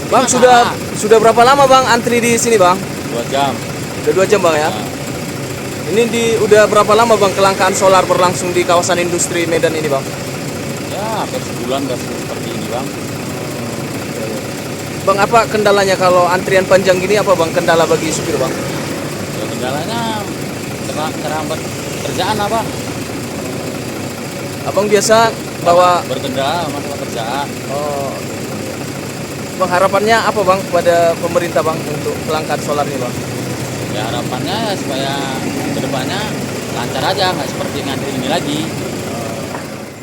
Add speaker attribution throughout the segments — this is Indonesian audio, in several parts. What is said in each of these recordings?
Speaker 1: Bang, sudah berapa lama Bang antri di sini Bang?
Speaker 2: 2 jam.
Speaker 1: Udah 2 jam Bang ya? Ini udah berapa lama Bang kelangkaan solar berlangsung di kawasan industri Medan ini Bang?
Speaker 2: Ya, hampir sebulan udah seperti ini Bang.
Speaker 1: Bang, apa kendalanya kalau antrian panjang gini, apa Bang kendala bagi supir Bang?
Speaker 2: Ya, kendalanya terhambat kerjaan Abang.
Speaker 1: Abang biasa bawa...
Speaker 2: Berkendara masalah kerjaan.
Speaker 1: Oh, Bang, harapannya apa Bang kepada pemerintah Bang untuk kelangkaan solar ini Bang?
Speaker 2: Ya harapannya ya supaya kedepannya lancar aja, nggak seperti ngantri ini lagi.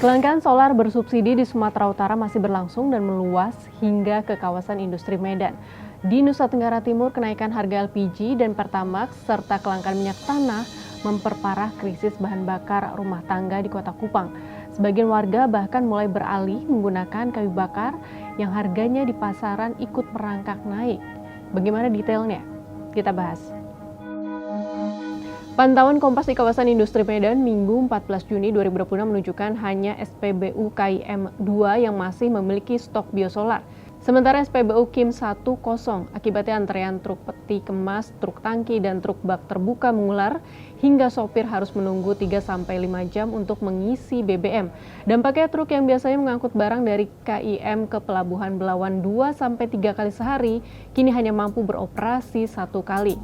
Speaker 3: Kelangkaan solar bersubsidi di Sumatera Utara masih berlangsung dan meluas hingga ke kawasan industri Medan. Di Nusa Tenggara Timur, kenaikan harga LPG dan Pertamax serta kelangkaan minyak tanah memperparah krisis bahan bakar rumah tangga di Kota Kupang. Sebagian warga bahkan mulai beralih menggunakan kayu bakar yang harganya di pasaran ikut merangkak naik. Bagaimana detailnya? Kita bahas. Pantauan Kompas di kawasan industri Medan Minggu 14 Juni 2026 menunjukkan hanya SPBU KIM 2 yang masih memiliki stok biosolar. Sementara SPBU KIM 1 kosong, akibatnya antrean truk peti kemas, truk tangki, dan truk bak terbuka mengular hingga sopir harus menunggu 3-5 jam untuk mengisi BBM. Dampaknya truk yang biasanya mengangkut barang dari KIM ke Pelabuhan Belawan 2-3 kali sehari, kini hanya mampu beroperasi 1 kali.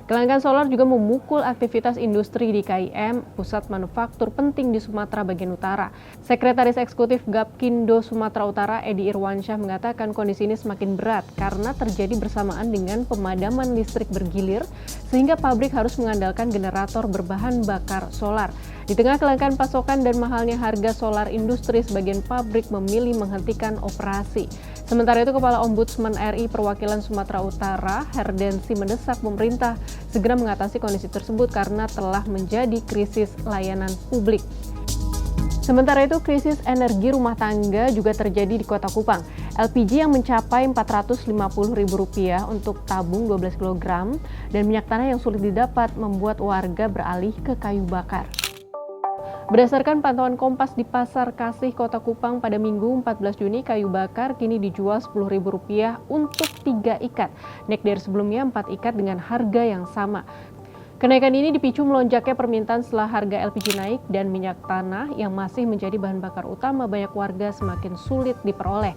Speaker 3: Kelangkaan solar juga memukul aktivitas industri di KIM, pusat manufaktur penting di Sumatera bagian utara. Sekretaris Eksekutif Gapkindo Sumatera Utara, Edi Irwansyah, mengatakan kondisi ini semakin berat karena terjadi bersamaan dengan pemadaman listrik bergilir, sehingga pabrik harus mengandalkan generator berbahan bakar solar. Di tengah kelangkaan pasokan dan mahalnya harga solar industri, sebagian pabrik memilih menghentikan operasi. Sementara itu, Kepala Ombudsman RI Perwakilan Sumatera Utara, Herdensi, mendesak pemerintah segera mengatasi kondisi tersebut karena telah menjadi krisis layanan publik. Sementara itu, krisis energi rumah tangga juga terjadi di Kota Kupang. LPG yang mencapai Rp450.000 untuk tabung 12 kg dan minyak tanah yang sulit didapat membuat warga beralih ke kayu bakar. Berdasarkan pantauan Kompas di Pasar Kasih Kota Kupang pada Minggu 14 Juni, kayu bakar kini dijual Rp10.000 untuk 3 ikat, naik dari sebelumnya 4 ikat dengan harga yang sama. Kenaikan ini dipicu melonjaknya permintaan setelah harga LPG naik dan minyak tanah yang masih menjadi bahan bakar utama banyak warga semakin sulit diperoleh.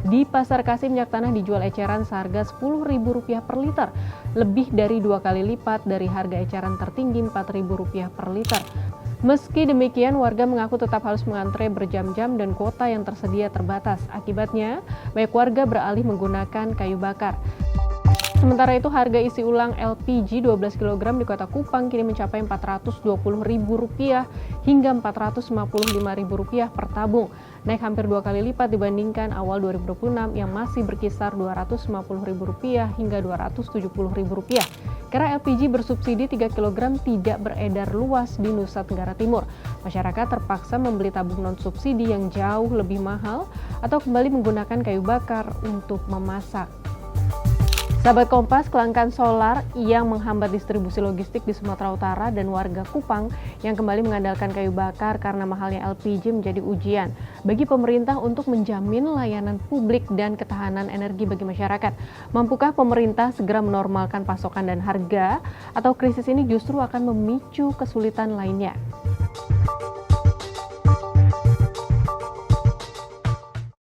Speaker 3: Di Pasar Kasih, minyak tanah dijual eceran seharga Rp10.000 per liter, lebih dari 2 kali lipat dari harga eceran tertinggi Rp4.000 per liter. Meski demikian, warga mengaku tetap harus mengantre berjam-jam dan kuota yang tersedia terbatas. Akibatnya, banyak warga beralih menggunakan kayu bakar. Sementara itu, harga isi ulang LPG 12 kg di Kota Kupang kini mencapai Rp420.000 hingga Rp455.000 per tabung, naik hampir 2 kali lipat dibandingkan awal 2026 yang masih berkisar Rp250.000 hingga Rp270.000. Karena LPG bersubsidi 3 kg tidak beredar luas di Nusa Tenggara Timur, masyarakat terpaksa membeli tabung non-subsidi yang jauh lebih mahal atau kembali menggunakan kayu bakar untuk memasak. Sahabat Kompas, kelangkaan solar yang menghambat distribusi logistik di Sumatera Utara dan warga Kupang yang kembali mengandalkan kayu bakar karena mahalnya LPG menjadi ujian bagi pemerintah untuk menjamin layanan publik dan ketahanan energi bagi masyarakat. Mampukah pemerintah segera menormalkan pasokan dan harga, atau krisis ini justru akan memicu kesulitan lainnya?